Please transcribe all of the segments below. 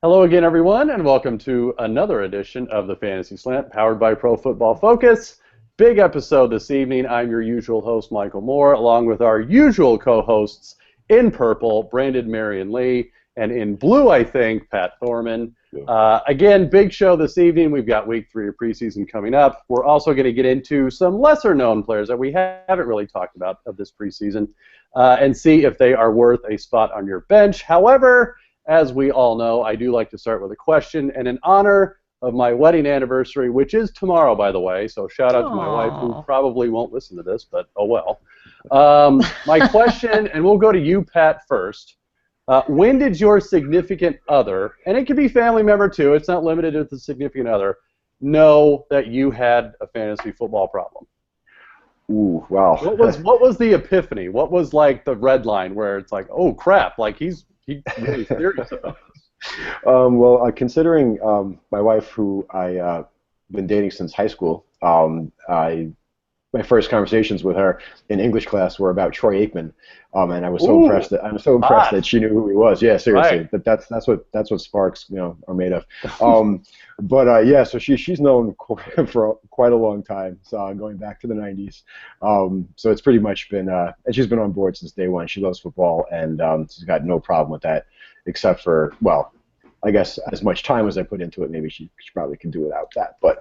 Hello again, everyone, and welcome to another edition of the Fantasy Slant, powered by Pro Football Focus. Big episode this evening. I'm your usual host, Michael Moore, along with our usual co-hosts in purple, Brandon, Marianne Lee, and in blue, I think, Pat Thorman. Again, big show this evening. We've got week 3 of preseason coming up. We're also going to get into some lesser-known players that we haven't really talked about of this preseason and see if they are worth a spot on your bench. However, as we all know, I do like to start with a question, and in honor of my wedding anniversary, which is tomorrow, by the way, so shout out to my wife, who probably won't listen to this, but oh well. My question, and we'll go to you, Pat, first. When did your significant other, and it could be family member too, it's not limited to the significant other, know that you had a fantasy football problem? Ooh, wow. What was the epiphany? What was like the red line where it's like, oh crap, like he's really serious about this? Considering my wife, who I've been dating since high school, my first conversations with her in English class were about Troy Aikman, and I was so impressed that she knew who he was. Yeah, seriously, right. But that's what sparks are made of. So she's known for quite a long time, so going back to the '90s. So it's pretty much been, and she's been on board since day one. She loves football, and she's got no problem with that, except for, well, I guess as much time as I put into it, maybe she probably can do without that. But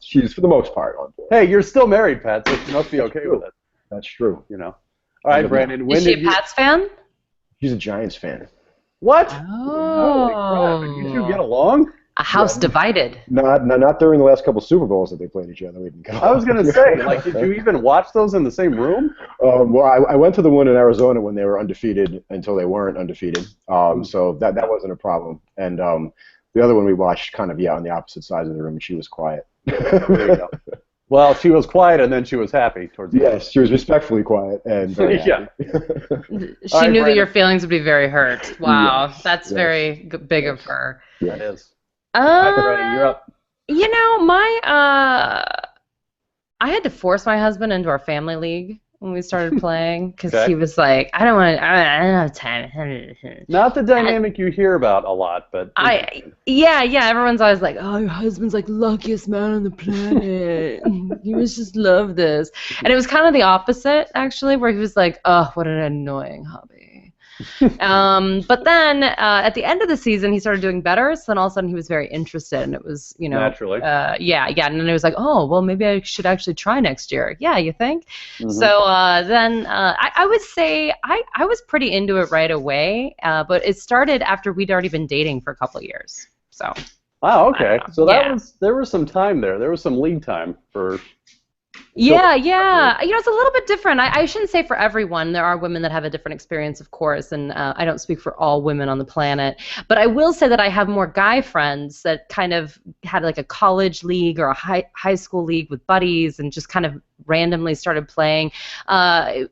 she's, for the most part, on board. Hey, you're still married, Pat, so she must be okay with it. That's true. All right, Brandon. Is she a Pats fan? She's a Giants fan. What? Oh. Holy crap. And you two get along? A house divided. Not during the last couple Super Bowls that they played each other. We didn't go. I was going to say, like, did you even watch those in the same room? I went to the one in Arizona when they were undefeated until they weren't undefeated. So that wasn't a problem. And the other one we watched kind of, on the opposite sides of the room, and she was quiet. There you go. Well, she was quiet, and then she was happy towards the end. Yes, she was respectfly quiet and very happy. She knew that your feelings would be very hurt. Wow, that's very big of her. Yeah, it is. Brandon, you're up. I had to force my husband into our family league when we started playing because he was like, I don't have time. Not the dynamic you hear about a lot, but everyone's always like, oh, your husband's like the luckiest man on the planet. You must just love this. And it was kind of the opposite, actually, where he was like, oh, what an annoying hobby. But then at the end of the season, he started doing better. So then all of a sudden he was very interested, and it was, naturally. And then it was like, oh, well, maybe I should actually try next year. Yeah, you think? Mm-hmm. So then I would say I was pretty into it right away, but it started after we'd already been dating for a couple of years. So. Wow. Okay. So there was some time there. There was some lead time for. Yeah. It's a little bit different. I shouldn't say for everyone. There are women that have a different experience, of course, and I don't speak for all women on the planet. But I will say that I have more guy friends that kind of had like a college league or a high school league with buddies and just kind of randomly started playing.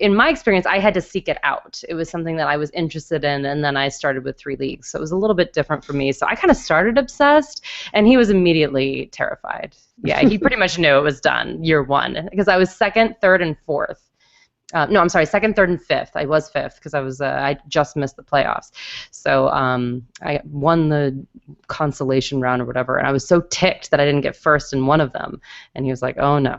In my experience, I had to seek it out. It was something that I was interested in, and then I started with 3 leagues. So it was a little bit different for me. So I kind of started obsessed, and he was immediately terrified. Yeah, he pretty much knew it was done year 1 because I was 2nd, 3rd, and 4th. No, I'm sorry, 2nd, 3rd, and 5th. I was 5th because I just missed the playoffs. So I won the consolation round or whatever, and I was so ticked that I didn't get first in one of them. And he was like, oh no.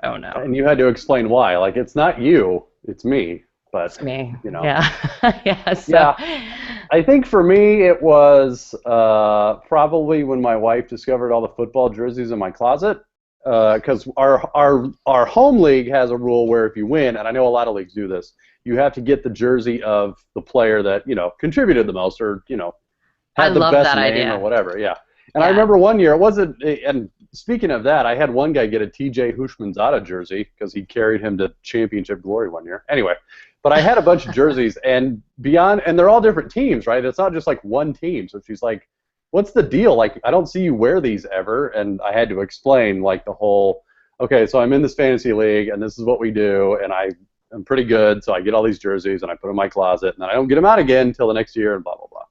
And you had to explain why. Like, it's not you, it's me. But, it's me. Yeah. So. I think for me it was probably when my wife discovered all the football jerseys in my closet. Because our home league has a rule where if you win, and I know a lot of leagues do this, you have to get the jersey of the player that contributed the most or had the best name idea. Or whatever. Yeah. And I remember one year it wasn't. And speaking of that, I had one guy get a T.J. Hushmanzada jersey because he carried him to championship glory one year. Anyway, but I had a bunch of jerseys and they're all different teams, right? It's not just like one team. So she's like, what's the deal? Like, I don't see you wear these ever. And I had to explain like the whole, okay, so I'm in this fantasy league and this is what we do and I'm pretty good. So I get all these jerseys and I put them in my closet and then I don't get them out again until the next year and blah, blah, blah.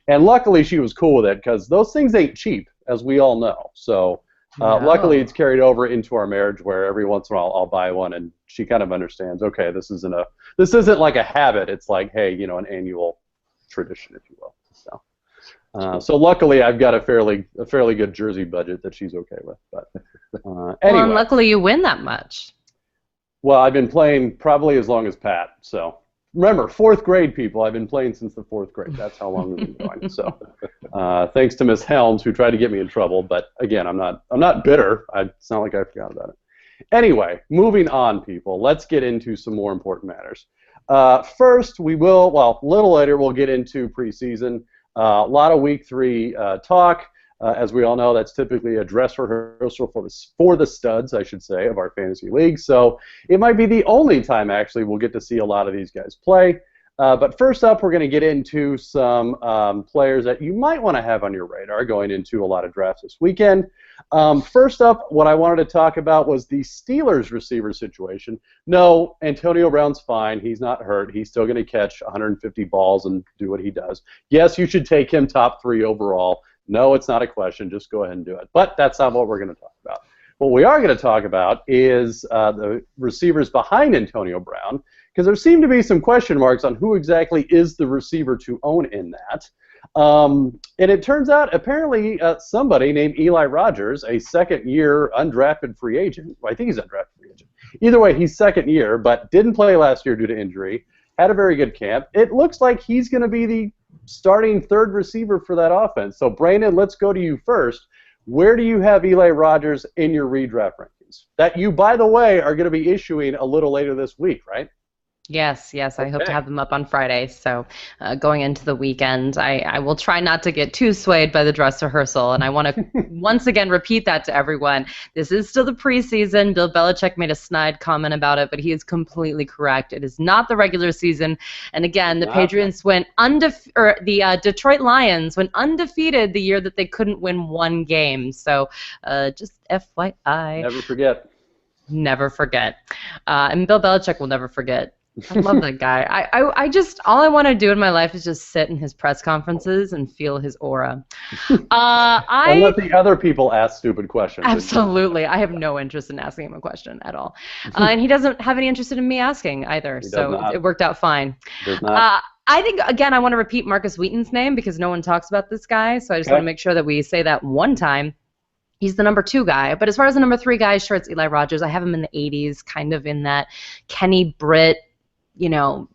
And luckily she was cool with it because those things ain't cheap, as we all know. So luckily it's carried over into our marriage where every once in a while I'll buy one and she kind of understands, okay, this isn't like a habit. It's like, hey, an annual tradition, if you will. So So luckily, I've got a fairly good jersey budget that she's okay with. But Well, anyway, and luckily you win that much. well, I've been playing probably as long as Pat. So remember, 4th grade people. I've been playing since the 4th grade. That's how long we've been going. So thanks to Miss Helms, who tried to get me in trouble. But again, I'm not bitter. It's not like I forgot about it. Anyway, moving on, people. Let's get into some more important matters. First, a little later, we'll get into preseason. A lot of Week 3 talk. As we all know, that's typically a dress rehearsal for the studs, I should say, of our fantasy league. So it might be the only time, actually, we'll get to see a lot of these guys play. But first up, we're going to get into some players that you might want to have on your radar going into a lot of drafts this weekend. First up, what I wanted to talk about was the Steelers receiver situation. No, Antonio Brown's fine. He's not hurt. He's still going to catch 150 balls and do what he does. Yes, you should take him top 3 overall. No, it's not a question. Just go ahead and do it. But that's not what we're going to talk about. What we are going to talk about is the receivers behind Antonio Brown, because there seem to be some question marks on who exactly is the receiver to own in that. And it turns out, apparently, somebody named Eli Rogers, a second-year undrafted free agent, well, I think he's an undrafted free agent. Either way, he's second year, but didn't play last year due to injury, had a very good camp. It looks like he's going to be the starting 3rd receiver for that offense. So, Brandon, let's go to you first. Where do you have Eli Rogers in your redraft rankings? That you, by the way, are going to be issuing a little later this week, right? Yes, I hope to have them up on Friday. So going into the weekend, I will try not to get too swayed by the dress rehearsal. And I want to once again repeat that to everyone. This is still the preseason. Bill Belichick made a snide comment about it, but he is completely correct. It is not the regular season. And again, the Patriots went the Detroit Lions went undefeated the year that they couldn't win one game. So just FYI. Never forget. Never forget. And Bill Belichick will never forget. I love that guy. I just, all I want to do in my life is just sit in his press conferences and feel his aura. And let the other people ask stupid questions. Absolutely. I have no interest in asking him a question at all. And he doesn't have any interest in me asking either, so it worked out fine. Does not. I think, again, I want to repeat Marcus Wheaton's name because no one talks about this guy, so I just want to make sure that we say that one time. He's the number 2 guy. But as far as the number 3 guy, sure, it's Eli Rogers. I have him in the 80s, kind of in that Kenny Britt,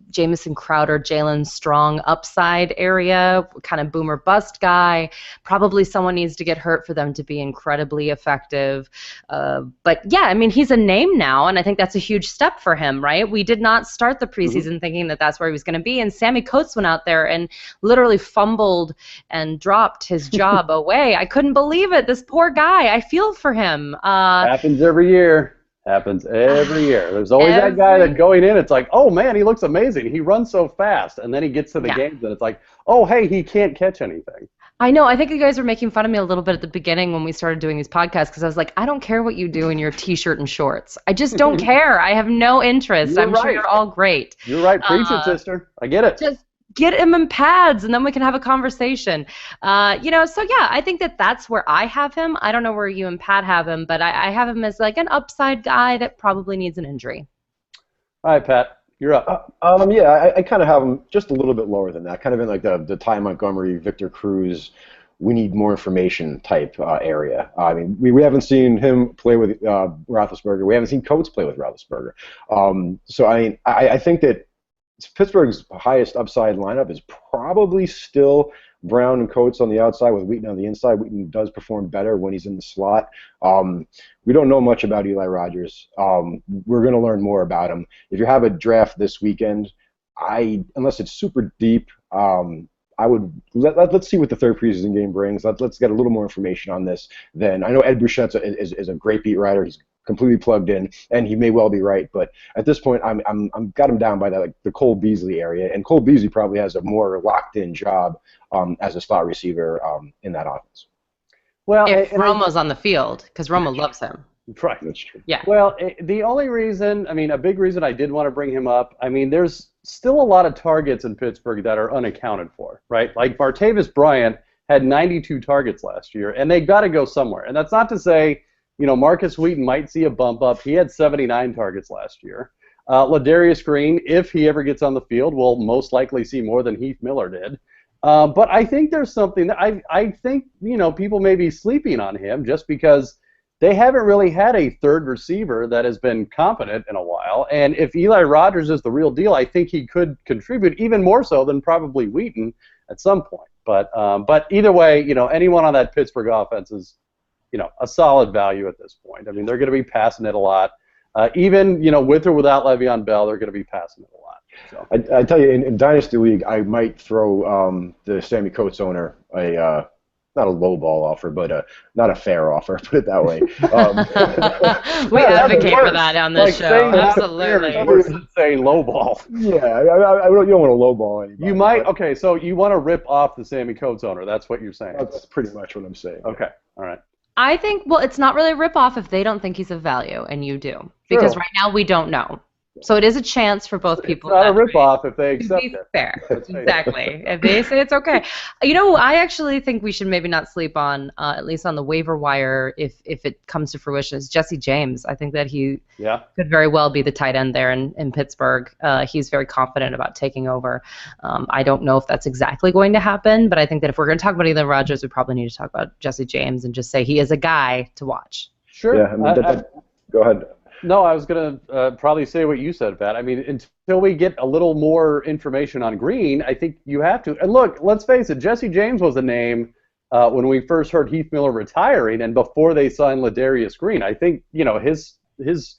Jamison Crowder, Jalen Strong upside area, kind of boomer bust guy. Probably someone needs to get hurt for them to be incredibly effective. But yeah, I mean, he's a name now, and I think that's a huge step for him, right? We did not start the preseason thinking that that's where he was going to be, and Sammy Coates went out there and literally fumbled and dropped his job away. I couldn't believe it. This poor guy. I feel for him. Happens every year. Happens every year. There's always that guy that going in, it's like, oh, man, he looks amazing. He runs so fast. And then he gets to the games, and it's like, oh, hey, he can't catch anything. I know. I think you guys were making fun of me a little bit at the beginning when we started doing these podcasts because I was like, I don't care what you do in your T-shirt and shorts. I just don't care. I have no interest. I'm sure you're all great. You're right. Preach it, sister. I get it. Just get him in pads, and then we can have a conversation. So yeah, I think that's where I have him. I don't know where you and Pat have him, but I have him as like an upside guy that probably needs an injury. All right, Pat, you're up. I kind of have him just a little bit lower than that, kind of in like the Ty Montgomery, Victor Cruz, we need more information type area. I mean, we haven't seen him play with Roethlisberger. We haven't seen Coates play with Roethlisberger. So I mean, I think that Pittsburgh's highest upside lineup is probably still Brown and Coates on the outside with Wheaton on the inside. Wheaton does perform better when he's in the slot. We don't know much about Eli Rogers. We're going to learn more about him. If you have a draft this weekend, unless it's super deep, I would let's see what the 3rd preseason game brings. Let's get a little more information on this. Then I know Ed Bouchette's is a great beat writer. He's completely plugged in, and he may well be right. But at this point, I'm got him down by the Cole Beasley area, and Cole Beasley probably has a more locked-in job as a slot receiver in that offense. Well, if Romo's on the field, because Romo loves him. Right. That's true. Yeah. Well, the only reason, a big reason I did want to bring him up, there's still a lot of targets in Pittsburgh that are unaccounted for, right? Like Martavis Bryant had 92 targets last year, and they got to go somewhere. And that's not to say, Marcus Wheaton might see a bump up. He had 79 targets last year. Ladarius Green, if he ever gets on the field, will most likely see more than Heath Miller did. But I think there's something that I think, people may be sleeping on him just because they haven't really had a third receiver that has been competent in a while. And if Eli Rogers is the real deal, I think he could contribute even more so than probably Wheaton at some point. But either way, anyone on that Pittsburgh offense is, a solid value at this point. I mean, they're going to be passing it a lot. Even, with or without Le'Veon Bell, they're going to be passing it a lot. So. I tell you, in Dynasty League, I might throw the Sammy Coates owner not a low ball offer, but not a fair offer, put it that way. We advocate for that on this show. Absolutely. Saying low ball. Yeah, you don't want to low ball anybody. You might. Okay, so you want to rip off the Sammy Coates owner. That's what you're saying. That's pretty much what I'm saying. Okay, all right. I think, it's not really a rip-off if they don't think he's of value, and you do. Because right now we don't know. So it is a chance for both people. It's not a rip-off if they accept it. Fair. Exactly. If they say it's okay. I actually think we should maybe not sleep on, at least on the waiver wire, if it comes to fruition, is Jesse James. I think that he could very well be the tight end there in Pittsburgh. He's very confident about taking over. I don't know if that's exactly going to happen, but I think that if we're going to talk about Eli Rogers, we probably need to talk about Jesse James and just say he is a guy to watch. Sure. Yeah, go ahead. No, I was going to probably say what you said, Pat. I mean, until we get a little more information on Green, I think you have to. And look, let's face it, Jesse James was a name when we first heard Heath Miller retiring and before they signed Ladarius Green. I think, his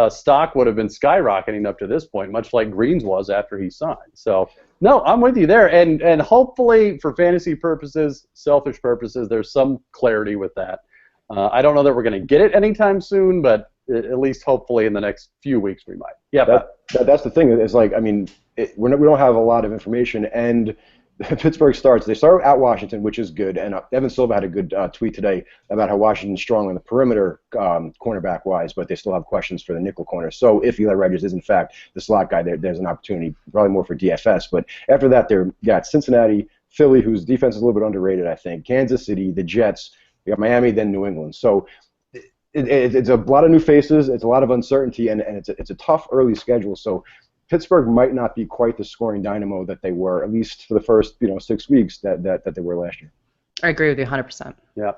stock would have been skyrocketing up to this point, much like Green's was after he signed. So, no, I'm with you there. And hopefully, for fantasy purposes, selfish purposes, there's some clarity with that. I don't know that we're going to get it anytime soon, but at least hopefully in the next few weeks we might. Yeah, that's the thing. It's like, I mean, we don't have a lot of information, and Pittsburgh they start at Washington, which is good, and Evan Silva had a good tweet today about how Washington's strong on the perimeter cornerback-wise, but they still have questions for the nickel corner. So if Eli Rogers is, in fact, the slot guy, there's an opportunity, probably more for DFS. But after that, you got Cincinnati, Philly, whose defense is a little bit underrated, I think, Kansas City, the Jets, you got Miami, then New England. So it's a lot of new faces. It's a lot of uncertainty, and it's a tough early schedule. So Pittsburgh might not be quite the scoring dynamo that they were, at least for the first 6 weeks that they were last year. I agree with you 100%. Yeah.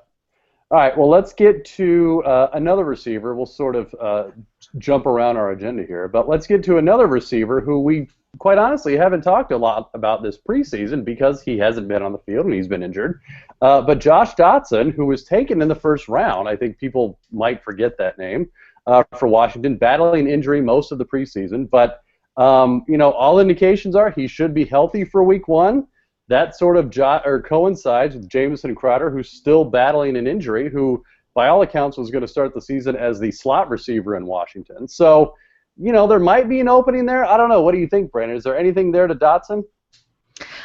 All right. Well, let's get to another receiver. We'll sort of jump around our agenda here, but let's get to another receiver who we quite honestly haven't talked a lot about this preseason because he hasn't been on the field and he's been injured. But Josh Dotson, who was taken in the first round, I think people might forget that name, for Washington, battling injury most of the preseason. But, all indications are he should be healthy for week one. That sort of coincides with Jamison Crowder, who's still battling an injury, who, by all accounts, was going to start the season as the slot receiver in Washington. So, there might be an opening there. I don't know. What do you think, Brandon? Is there anything there to Dotson?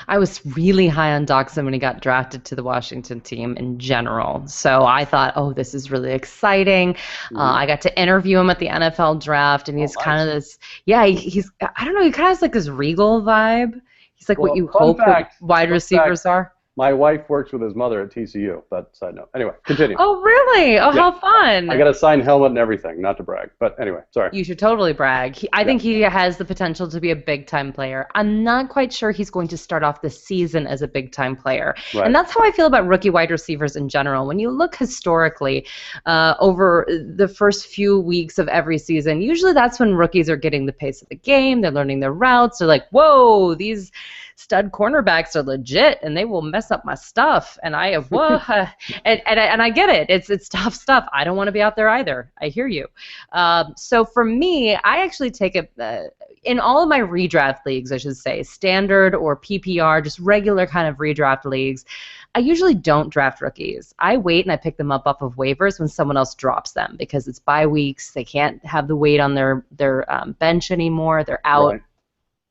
I was really high on Dotson when he got drafted to the Washington team in general. So I thought, this is really exciting. I got to interview him at the NFL draft, and he's kind of this, he's, I don't know, he kind of has like this regal vibe. He's like what you hope wide receivers are. My wife works with his mother at TCU. But side note. Anyway, continue. Oh, really? Oh, yeah. How fun. I got a signed helmet and everything, not to brag. But anyway, sorry. You should totally brag. I think he has the potential to be a big-time player. I'm not quite sure he's going to start off the season as a big-time player. Right. And that's how I feel about rookie wide receivers in general. When you look historically over the first few weeks of every season, usually that's when rookies are getting the pace of the game. They're learning their routes. They're like, whoa, these stud cornerbacks are legit and they will mess up my stuff. And I get it. It's tough stuff. I don't want to be out there either. I hear you. So for me, I actually take it in all of my redraft leagues, I should say, standard or PPR, just regular kind of redraft leagues. I usually don't draft rookies. I wait and I pick them up off of waivers when someone else drops them because it's bye weeks. They can't have the weight on their bench anymore. They're out. Right.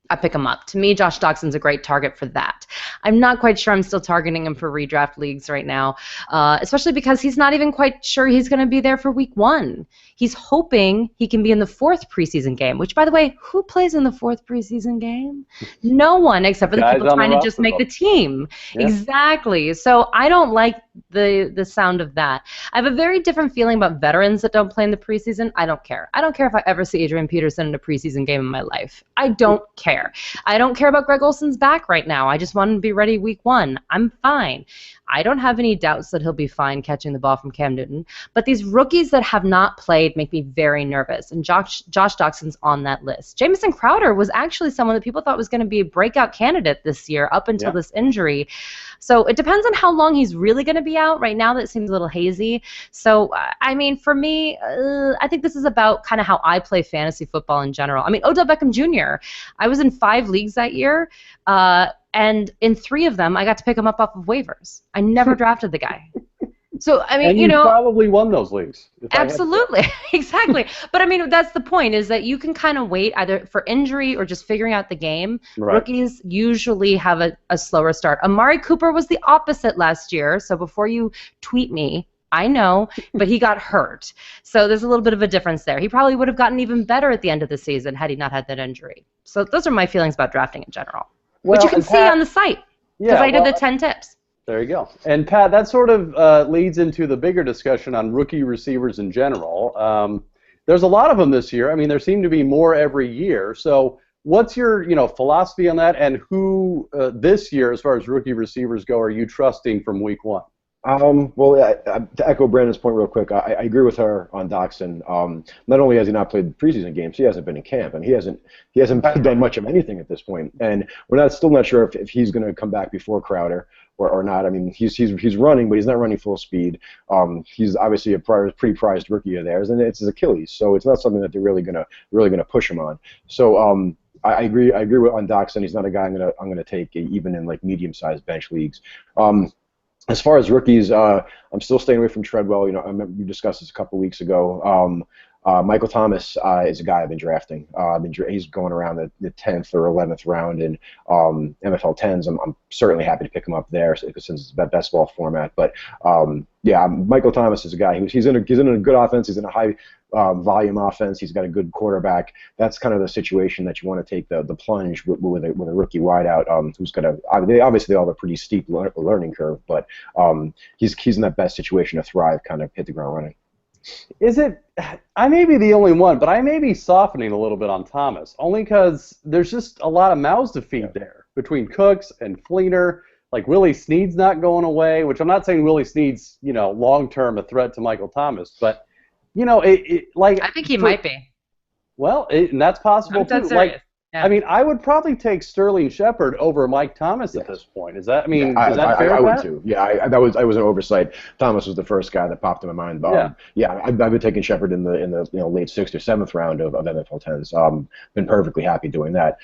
I pick him up. To me, Josh Dotson's a great target for that. I'm not quite sure I'm still targeting him for redraft leagues right now, especially because he's not even quite sure he's going to be there for week one. He's hoping he can be in the fourth preseason game, which, by the way, who plays in the fourth preseason game? No one, except for the people trying to just make the team. Yeah. Exactly. So I don't like the sound of that. I have a very different feeling about veterans that don't play in the preseason. I don't care. I don't care if I ever see Adrian Peterson in a preseason game in my life. I don't care. I don't care about Greg Olson's back right now. I just want him to be ready week 1. I'm fine. I don't have any doubts that he'll be fine catching the ball from Cam Newton. But these rookies that have not played make me very nervous. And Josh Doxson's on that list. Jamison Crowder was actually someone that people thought was going to be a breakout candidate this year up until this injury. So it depends on how long he's really going to be out. Right now that seems a little hazy. So, I mean, for me, I think this is about kind of how I play fantasy football in general. I mean, Odell Beckham Jr., I was in 5 leagues that year. And in 3 of them, I got to pick him up off of waivers. I never drafted the guy. So, I mean, and you probably won those leagues. Absolutely. Exactly. But, I mean, that's the point, is that you can kind of wait either for injury or just figuring out the game. Right. Rookies usually have a slower start. Amari Cooper was the opposite last year. So before you tweet me, I know, but he got hurt. So there's a little bit of a difference there. He probably would have gotten even better at the end of the season had he not had that injury. So those are my feelings about drafting in general. Which you can see on the site, because I did the 10 tips. There you go. And, Pat, that sort of leads into the bigger discussion on rookie receivers in general. There's a lot of them this year. I mean, there seem to be more every year. So what's your philosophy on that, and who this year, as far as rookie receivers go, are you trusting from week 1? Well, to echo Brandon's point real quick, I agree with her on Doxson. Not only has he not played preseason games, he hasn't been in camp, and he hasn't done much of anything at this point. And we're still not sure if he's going to come back before Crowder or not. I mean, he's running, but he's not running full speed. He's obviously a pretty prized rookie of theirs, and it's his Achilles, so it's not something that they're really gonna push him on. So I agree on Doxson. He's not a guy I'm gonna take even in like medium-sized bench leagues. As far as rookies, I'm still staying away from Treadwell. I remember we discussed this a couple weeks ago. Michael Thomas is a guy I've been drafting. He's going around the 10th or 11th round in MFL 10s. I'm certainly happy to pick him up there since it's the best ball format. But yeah, Michael Thomas is a guy he's in a good offense. He's in a high volume offense. He's got a good quarterback. That's kind of the situation that you want to take the plunge with a rookie wideout who's got obviously they all have a pretty steep learning curve, but he's in that best situation to thrive, kind of hit the ground running. Is it? I may be the only one, but I may be softening a little bit on Thomas, only because there's just a lot of mouths to feed there between Cooks and Fleener. Like Willie Snead's not going away, which I'm not saying Willie Snead's long term a threat to Michael Thomas, but I think he might be. Well, and that's possible too. Serious. Yeah. I mean, I would probably take Sterling Shepard over Mike Thomas at this point. Is that? I mean, is that fair? I would too. Yeah, I was an oversight. Thomas was the first guy that popped in my mind. I've been taking Shepard in the late 6th or 7th round of NFL 10s. Been perfectly happy doing that.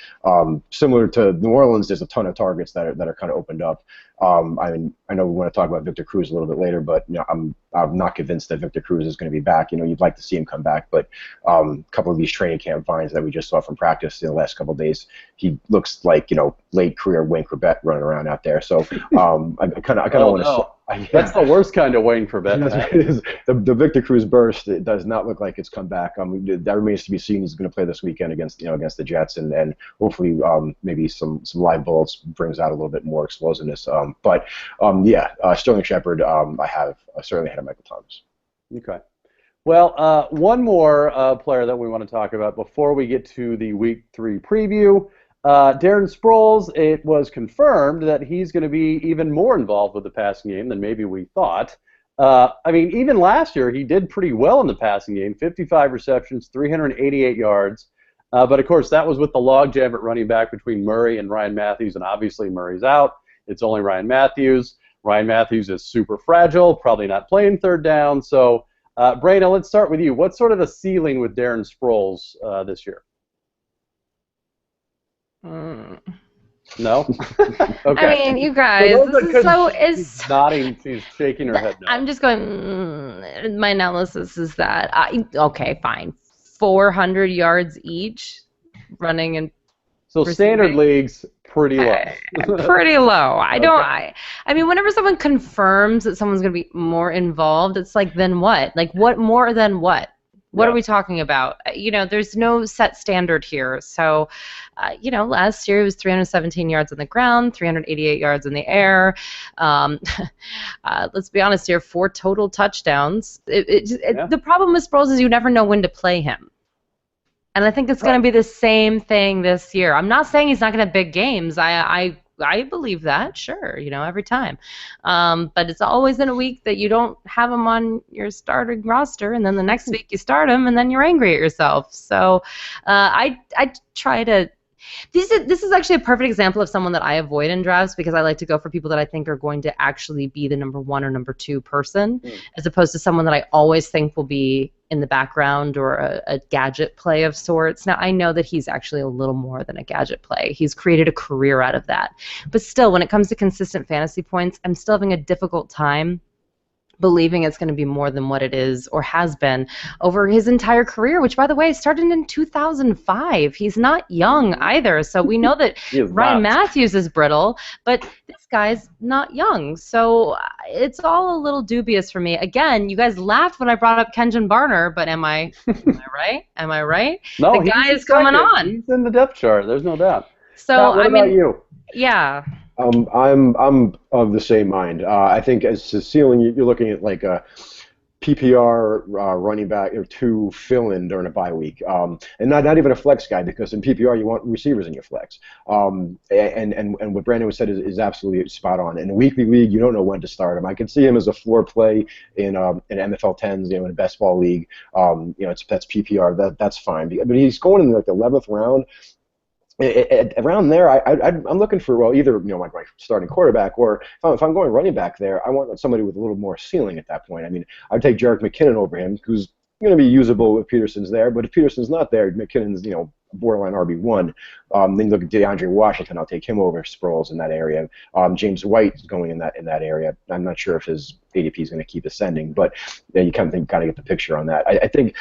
Similar to New Orleans, there's a ton of targets that are kind of opened up. I mean, I know we want to talk about Victor Cruz a little bit later, but I'm not convinced that Victor Cruz is going to be back. You'd like to see him come back, but a couple of these training camp finds that we just saw from practice in the last couple of days, he looks like late career Wayne Corbett running around out there. So I kind of want to. That's the worst kind of Wayne Corbett. The Victor Cruz burst, it does not look like it's come back. That remains to be seen. He's going to play this weekend against the Jets, and hopefully maybe some live bullets brings out a little bit more explosiveness. Sterling Shepard, I certainly had a Michael Thomas. Okay. Well, one more player that we want to talk about before we get to the Week 3 preview. Darren Sproles, it was confirmed that he's going to be even more involved with the passing game than maybe we thought. I mean, even last year he did pretty well in the passing game, 55 receptions, 388 yards. But, of course, that was with the logjam at running back between Murray and Ryan Matthews, and obviously Murray's out. It's only Ryan Matthews. Ryan Matthews is super fragile, probably not playing third down. So, Brayna, let's start with you. What's sort of the ceiling with Darren Sproles this year? No? Okay. I mean, you guys, She's nodding, she's shaking her head no. I'm just going, my analysis is that, okay, fine, 400 yards each, running and so receiving. Standard leagues, pretty low. Pretty low. I mean, whenever someone confirms that someone's going to be more involved, it's like, then what? Like, what more than what? What are we talking about? There's no set standard here. So, last year it was 317 yards on the ground, 388 yards in the air. Let's be honest here, 4 total touchdowns. The problem with Sproles is you never know when to play him. And I think it's going to be the same thing this year. I'm not saying he's not going to have big games. I believe that, sure, every time. But it's always in a week that you don't have him on your starting roster, and then the next week you start him, and then you're angry at yourself. So I try to. This is actually a perfect example of someone that I avoid in drafts because I like to go for people that I think are going to actually be the number 1 or number 2 person, as opposed to someone that I always think will be in the background or a gadget play of sorts. Now, I know that he's actually a little more than a gadget play. He's created a career out of that. But still, when it comes to consistent fantasy points, I'm still having a difficult time believing it's going to be more than what it is or has been over his entire career, which, by the way, started in 2005. He's not young either, so we know that Ryan Matthews is brittle, but this guy's not young, so it's all a little dubious for me. Again, you guys laughed when I brought up Kenjon Barner, but am I right? Am I right? No, the guy is coming on. He's in the depth chart. There's no doubt. So, what about you? Yeah. I'm of the same mind. I think as to ceiling, you're looking at like a PPR running back or 2 fill-in during a bye week, and not even a flex guy, because in PPR you want receivers in your flex. And what Brandon said is absolutely spot on. In a weekly league, you don't know when to start him. I can see him as a floor play in NFL 10s, in a best ball league. That's PPR. That's fine. But he's going in like the 11th round. Around there, I'm looking for either my starting quarterback, or if I'm going running back there, I want somebody with a little more ceiling at that point. I mean, I'd take Jerick McKinnon over him, who's going to be usable if Peterson's there. But if Peterson's not there, McKinnon's borderline RB1. Then you look at DeAndre Washington. I'll take him over Sproles in that area. James White is going in that area. I'm not sure if his ADP is going to keep ascending, but you kind of get the picture on that. I think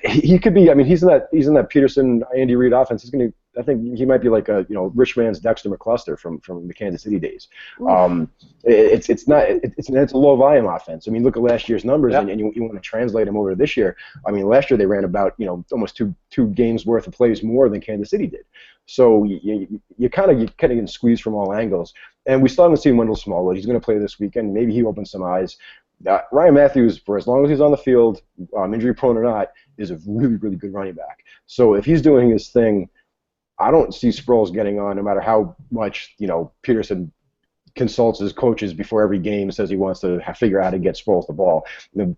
he could be. I mean, he's in that Peterson Andy Reid offense. I think he might be like a rich man's Dexter McCluster from the Kansas City days. It's a low volume offense. I mean, look at last year's numbers, and you want to translate them over to this year. I mean, last year they ran about almost two games worth of plays more than Kansas City did. So you kind of getting squeezed from all angles. And we still haven't seen Wendell Smallwood. He's going to play this weekend. Maybe he opens some eyes. Ryan Matthews, for as long as he's on the field, injury prone or not, is a really, really good running back. So if he's doing his thing, I don't see Sproles getting on, no matter how much Peterson consults his coaches before every game, says he wants to figure out how to get Sproles the ball.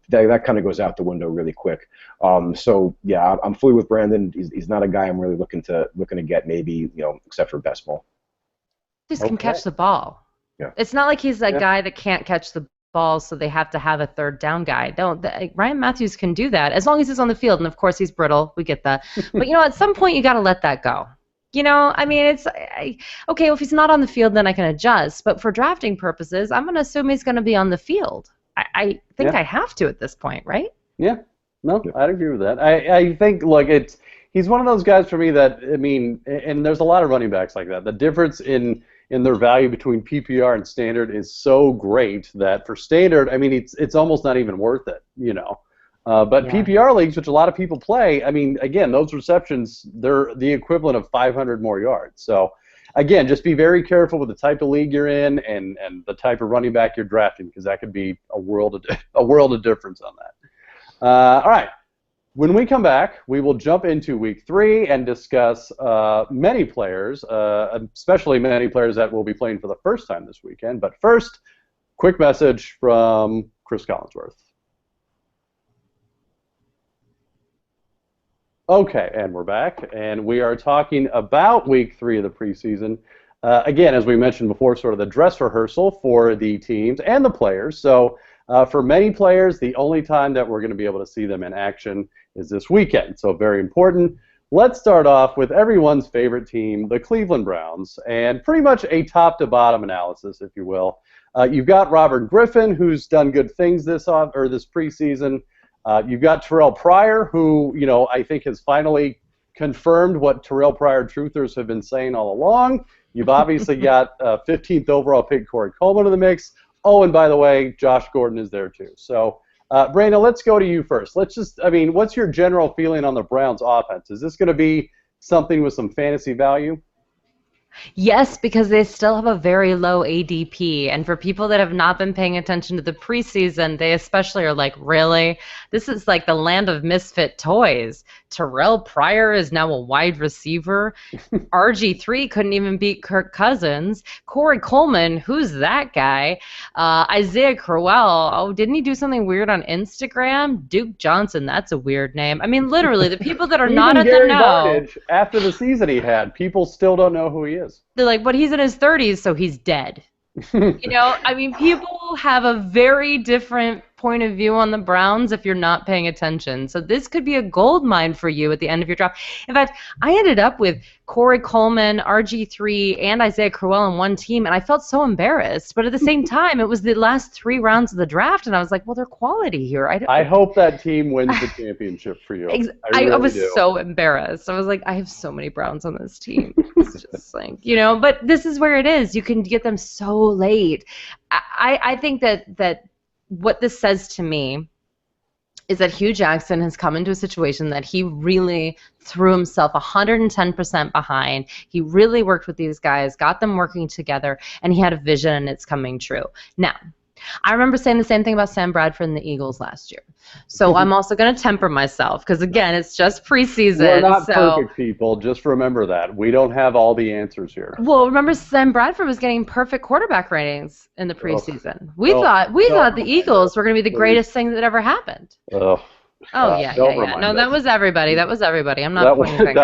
That kind of goes out the window really quick. So yeah, I'm fully with Brandon. He's not a guy I'm really looking to get, maybe except for best ball. He just can catch the ball. Yeah. It's not like he's that guy that can't catch the ball, so they have to have a third down guy. Ryan Matthews can do that as long as he's on the field, and of course he's brittle. We get that, but at some point you got to let that go. I mean, it's okay. Well, if he's not on the field, then I can adjust. But for drafting purposes, I'm going to assume he's going to be on the field. I think I have to at this point, right? Yeah. No, I'd agree with that. I think, look, he's one of those guys for me that, I mean, and there's a lot of running backs like that. The difference in their value between PPR and standard is so great that for standard, I mean, it's almost not even worth it, But PPR leagues, which a lot of people play, I mean, again, those receptions, they're the equivalent of 500 more yards. So, again, just be very careful with the type of league you're in and the type of running back you're drafting, because that could be a world of difference on that. All right. When we come back, we will jump into Week 3 and discuss many players, especially many players that will be playing for the first time this weekend. But first, quick message from Chris Collinsworth. Okay, and we're back, and we are talking about Week 3 of the preseason. Again, as we mentioned before, sort of the dress rehearsal for the teams and the players. So for many players, the only time that we're going to be able to see them in action is this weekend. So very important. Let's start off with everyone's favorite team, the Cleveland Browns, and pretty much a top-to-bottom analysis, if you will. You've got Robert Griffin, who's done good things this preseason. You've got Terrell Pryor, who, I think has finally confirmed what Terrell Pryor truthers have been saying all along. You've obviously got 15th overall pick Corey Coleman in the mix. Oh, and by the way, Josh Gordon is there too. So Brandon, let's go to you first. What's your general feeling on the Browns offense? Is this going to be something with some fantasy value? Yes, because they still have a very low ADP. And for people that have not been paying attention to the preseason, they especially are like, really? This is like the land of misfit toys. Terrell Pryor is now a wide receiver. RG3 couldn't even beat Kirk Cousins. Corey Coleman, who's that guy? Isaiah Crowell, oh, didn't he do something weird on Instagram? Duke Johnson, that's a weird name. I mean, literally, the people that are not in the know. Barnage, after the season he had, people still don't know who he is. They're like, but he's in his 30s, so he's dead. I mean, people have a very different point of view on the Browns if you're not paying attention. So this could be a gold mine for you at the end of your draft. In fact, I ended up with Corey Coleman, RG3, and Isaiah Crowell on one team, and I felt so embarrassed. But at the same time, it was the last 3 rounds of the draft, and I was like, well, they're quality here. I hope that team wins the championship for you. I was so embarrassed. I was like, I have so many Browns on this team. It's just like, but this is where it is. You can get them so late. I think that what this says to me is that Hugh Jackson has come into a situation that he really threw himself 110% behind. He really worked with these guys, got them working together, and he had a vision, and it's coming true. Now, I remember saying the same thing about Sam Bradford and the Eagles last year. So I'm also going to temper myself because, again, it's just preseason. We're not perfect people. Just remember that. We don't have all the answers here. Well, remember Sam Bradford was getting perfect quarterback ratings in the preseason. We thought the Eagles were going to be the greatest thing that ever happened. Yeah. No, that was everybody. I'm not pointing fingers.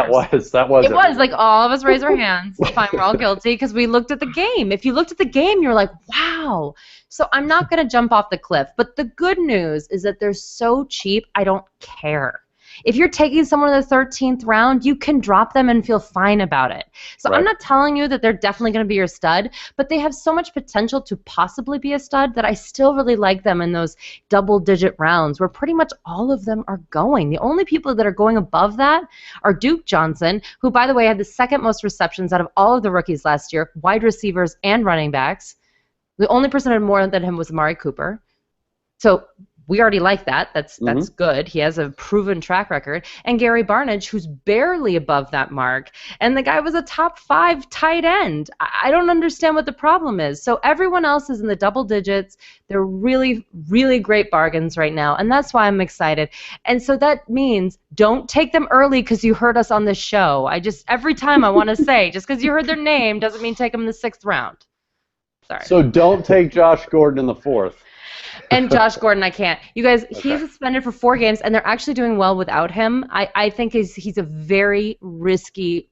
That was. It was like all of us raise our hands. Fine, we're all guilty because we looked at the game. If you looked at the game, you're like, wow. So I'm not going to jump off the cliff. But the good news is that they're so cheap, I don't care. If you're taking someone in the 13th round, you can drop them and feel fine about it. So right. I'm not telling you that they're definitely going to be your stud, but they have so much potential to possibly be a stud that I still really like them in those double-digit rounds where pretty much all of them are going. The only people that are going above that are Duke Johnson, who, by the way, had the second most receptions out of all of the rookies last year, wide receivers and running backs. The only person who had more than him was Amari Cooper. So we already like that. That's good. He has a proven track record. And Gary Barnidge, who's barely above that mark. And the guy was a top 5 tight end. I don't understand what the problem is. So everyone else is in the double digits. They're really, really great bargains right now. And that's why I'm excited. And so that means don't take them early because you heard us on this show. Every time I want to say, just because you heard their name doesn't mean take them in the 6th round. Sorry. So don't take Josh Gordon in the 4th. And Josh Gordon, I can't. You guys, he's suspended for 4 games, and they're actually doing well without him. I think he's a very risky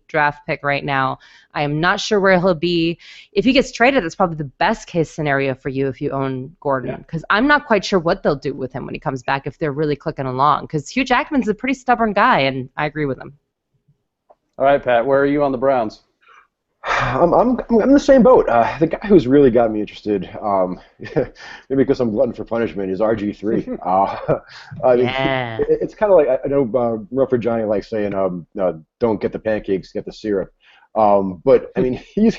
draft pick right now. I am not sure where he'll be. If he gets traded, that's probably the best case scenario for you if you own Gordon, because I'm not quite sure what they'll do with him when he comes back if they're really clicking along, because Hugh Jackman's a pretty stubborn guy, and I agree with him. All right, Pat, where are you on the Browns? I'm in the same boat. The guy who's really got me interested, maybe because I'm glutton for punishment, is RG3. It's kind of like, I know Rougher Johnny likes saying, don't get the pancakes, get the syrup. But I mean, he's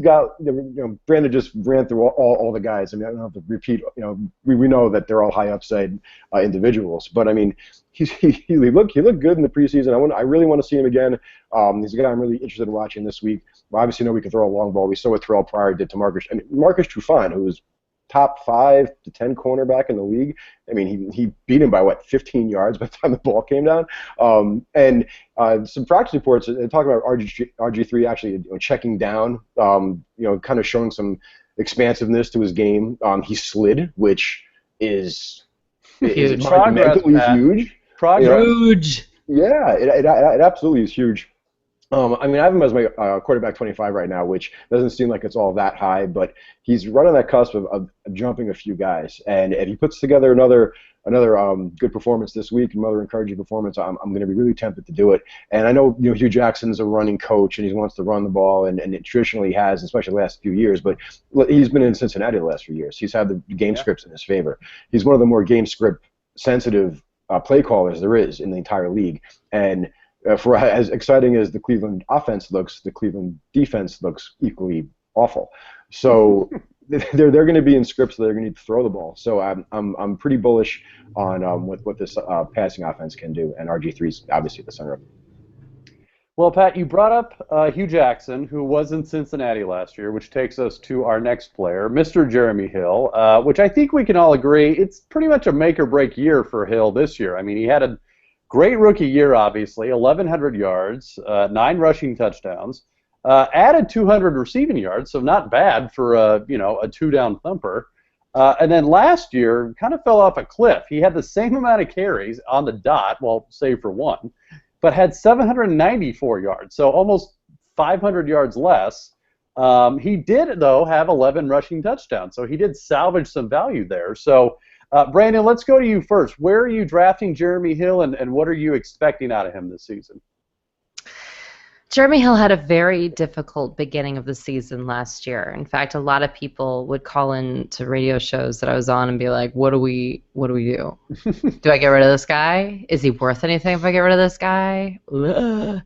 got, Brandon just ran through all the guys. I mean, I don't have to repeat. We know that they're all high upside individuals. But I mean, he looked good in the preseason. I really want to see him again. He's a guy I'm really interested in watching this week. We obviously know we can throw a long ball. We saw what Terrell Pryor did to Marcus Trufant, who was top 5 to 10 cornerback in the league. I mean, he beat him by 15 yards by the time the ball came down. And some practice reports talking about RG3 actually checking down, kind of showing some expansiveness to his game. He slid, which is monumentally huge. Huge. Yeah, it absolutely is huge. I mean, I have him as my quarterback 25 right now, which doesn't seem like it's all that high, but he's right on that cusp of jumping a few guys. And if he puts together another good performance this week, another encouraging performance, I'm going to be really tempted to do it. And I know Hugh Jackson's a running coach and he wants to run the ball, and it traditionally has, especially the last few years. But he's been in Cincinnati the last few years. He's had the game scripts in his favor. He's one of the more game script sensitive play callers there is in the entire league. And for as exciting as the Cleveland offense looks, the Cleveland defense looks equally awful. So they're going to be in scripts that they're going to need to throw the ball. So I'm pretty bullish on what this passing offense can do, and RG3's obviously at the center of it. Well, Pat, you brought up Hugh Jackson, who was in Cincinnati last year, which takes us to our next player, Mr. Jeremy Hill, which I think we can all agree it's pretty much a make-or-break year for Hill this year. I mean, he had a great rookie year, obviously, 1,100 yards, 9 rushing touchdowns, added 200 receiving yards, so not bad for a two-down thumper. And then last year, kind of fell off a cliff. He had the same amount of carries on the dot, well, save for one, but had 794 yards, so almost 500 yards less. He did, though, have 11 rushing touchdowns, so he did salvage some value there. So, Brandon, let's go to you first. Where are you drafting Jeremy Hill, and what are you expecting out of him this season? Jeremy Hill had a very difficult beginning of the season last year. In fact, a lot of people would call in to radio shows that I was on and be like, what do we do? Do I get rid of this guy? Is he worth anything if I get rid of this guy? Ugh.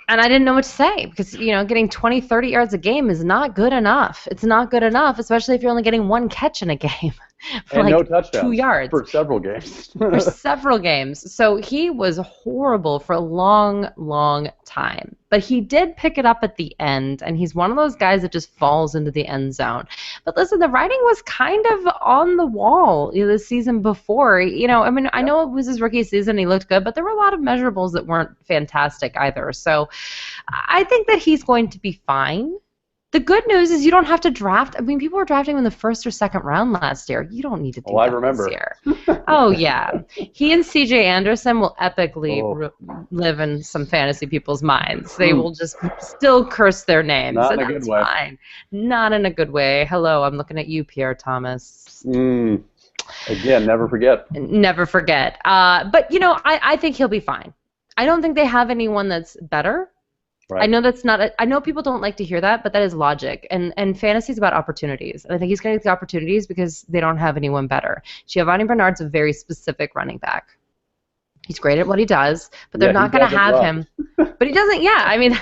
And I didn't know what to say because, getting 20, 30 yards a game is not good enough. It's not good enough, especially if you're only getting one catch in a game. For and like no touchdowns 2 yards. For several games. For several games. So he was horrible for a long, long time. But he did pick it up at the end, and he's one of those guys that just falls into the end zone. But listen, the writing was kind of on the wall the season before. I know it was his rookie season, he looked good, but there were a lot of measurables that weren't fantastic either. So I think that he's going to be fine. The good news is you don't have to draft. I mean, people were drafting him in the first or second round last year. You don't need to do that I remember. this year. Oh, yeah. He and C.J. Anderson will epically live in some fantasy people's minds. They will just still curse their names. Not in a good way. Fine. Not in a good way. Hello, I'm looking at you, Pierre Thomas. Again, never forget. Never forget. But, I think he'll be fine. I don't think they have anyone that's better. Right. I know that's not. I know people don't like to hear that, but that is logic. And fantasy is about opportunities. And I think he's going to get the opportunities because they don't have anyone better. Giovanni Bernard's a very specific running back. He's great at what he does, but they're not going to have him. But he doesn't. Yeah, I mean,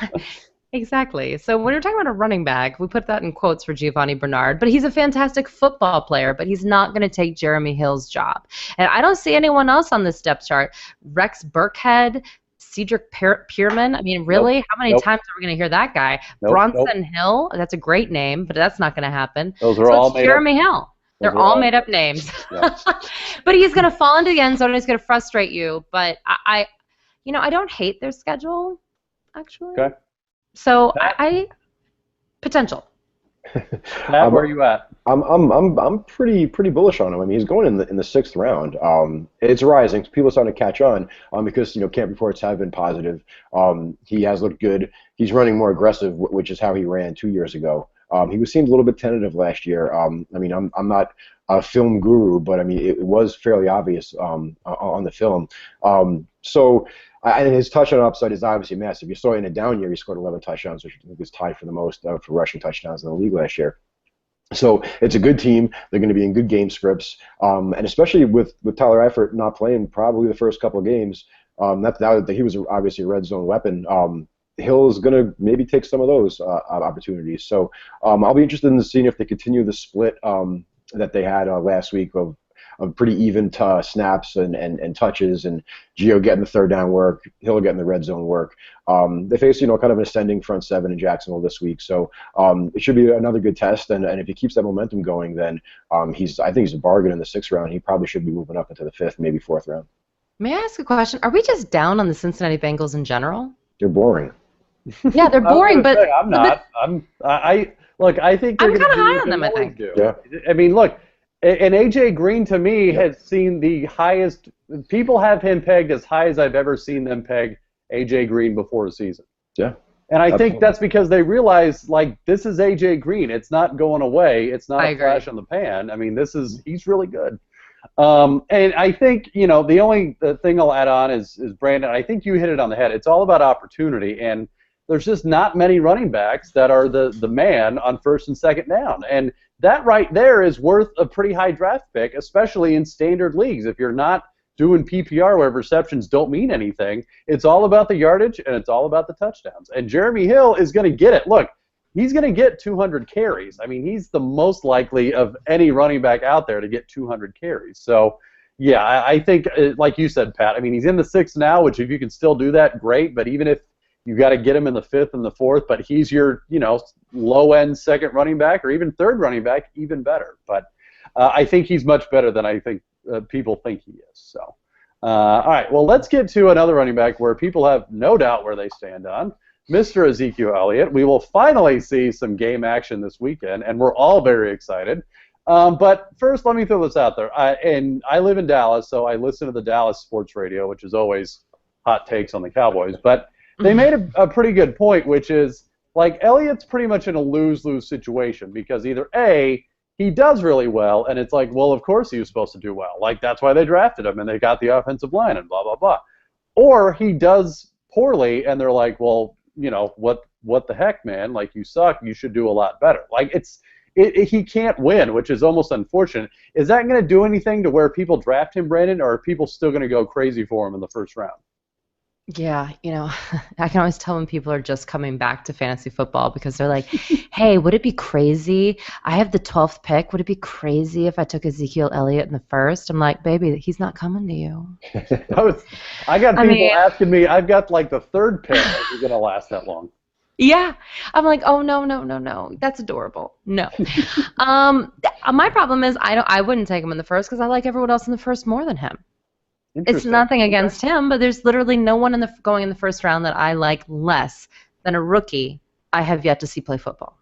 exactly. So when you're talking about a running back, we put that in quotes for Giovanni Bernard. But he's a fantastic football player, but he's not going to take Jeremy Hill's job. And I don't see anyone else on this depth chart. Rex Burkhead. Cedric Pierman. I mean, really? How many times are we going to hear that guy? Bronson Hill. That's a great name, but that's not going to happen. Those are all made Jeremy Hill. They're all made up names. Yeah. But he's going to fall into the end zone and he's going to frustrate you. But I don't hate their schedule, actually. Okay. So I potential. Matt, where are you at? I'm pretty bullish on him. I mean, he's going in the 6th round. It's rising. People are starting to catch on because camp reports have been positive. He has looked good. He's running more aggressive, which is how he ran 2 years ago. He seemed a little bit tentative last year. I mean, I'm not a film guru, but I mean, it was fairly obvious on the film. And his touchdown upside is obviously massive. You saw in a down year, he scored 11 touchdowns, which I think is tied for the most for rushing touchdowns in the league last year. So it's a good team. They're going to be in good game scripts, and especially with Tyler Eifert not playing probably the first couple of games. Not that he was obviously a red zone weapon. Hill is going to maybe take some of those opportunities. So I'll be interested in seeing if they continue the split that they had last week of pretty even snaps and touches, and Gio getting the third down work, Hill getting the red zone work. They face kind of an ascending front seven in Jacksonville this week, so it should be another good test. And if he keeps that momentum going, then I think he's a bargain in the 6th round. He probably should be moving up into the 5th, maybe 4th round. May I ask a question? Are we just down on the Cincinnati Bengals in general? They're boring. Yeah, they're boring, but I'm not. I think I'm kind of high on them. I think. Yeah. I mean, look. And A.J. Green, to me, has seen the highest – people have him pegged as high as I've ever seen them peg A.J. Green before a season. Yeah. And I think that's because they realize, this is A.J. Green. It's not going away. It's not a flash in the pan. I mean, he's really good. And I think, the only thing I'll add on is Brandon, I think you hit it on the head. It's all about opportunity. And there's just not many running backs that are the man on first and second down. And that right there is worth a pretty high draft pick, especially in standard leagues. If you're not doing PPR where receptions don't mean anything, it's all about the yardage and it's all about the touchdowns. And Jeremy Hill is going to get it. Look, he's going to get 200 carries. I mean, he's the most likely of any running back out there to get 200 carries. So, yeah, I think, like you said, Pat, I mean, he's in the 6th now, which if you can still do that, great. But even if you got to get him in the 5th and the 4th, but he's your, low-end 2nd running back or even 3rd running back, even better. But I think he's much better than I think people think he is. So, all right, well, let's get to another running back where people have no doubt where they stand on. Mr. Ezekiel Elliott. We will finally see some game action this weekend, and we're all very excited. But first, let me throw this out there. I live in Dallas, so I listen to the Dallas sports radio, which is always hot takes on the Cowboys. But they made a pretty good point, which is, like, Elliott's pretty much in a lose-lose situation because either A, he does really well, and it's like, well, of course he was supposed to do well. Like, that's why they drafted him, and they got the offensive line and blah, blah, blah. Or he does poorly, and they're like, well, what the heck, man? Like, you suck. You should do a lot better. Like, he can't win, which is almost unfortunate. Is that going to do anything to where people draft him, Brandon, or are people still going to go crazy for him in the 1st round? Yeah, I can always tell when people are just coming back to fantasy football because they're like, hey, would it be crazy? I have the 12th pick. Would it be crazy if I took Ezekiel Elliott in the 1st? I'm like, baby, he's not coming to you. I got people asking me, I've got like the 3rd pick. Is it going to last that long? Yeah. I'm like, oh, no. That's adorable. No. My problem is I wouldn't take him in the 1st because I like everyone else in the 1st more than him. It's nothing against him, but there's literally no one going in the 1st round that I like less than a rookie I have yet to see play football.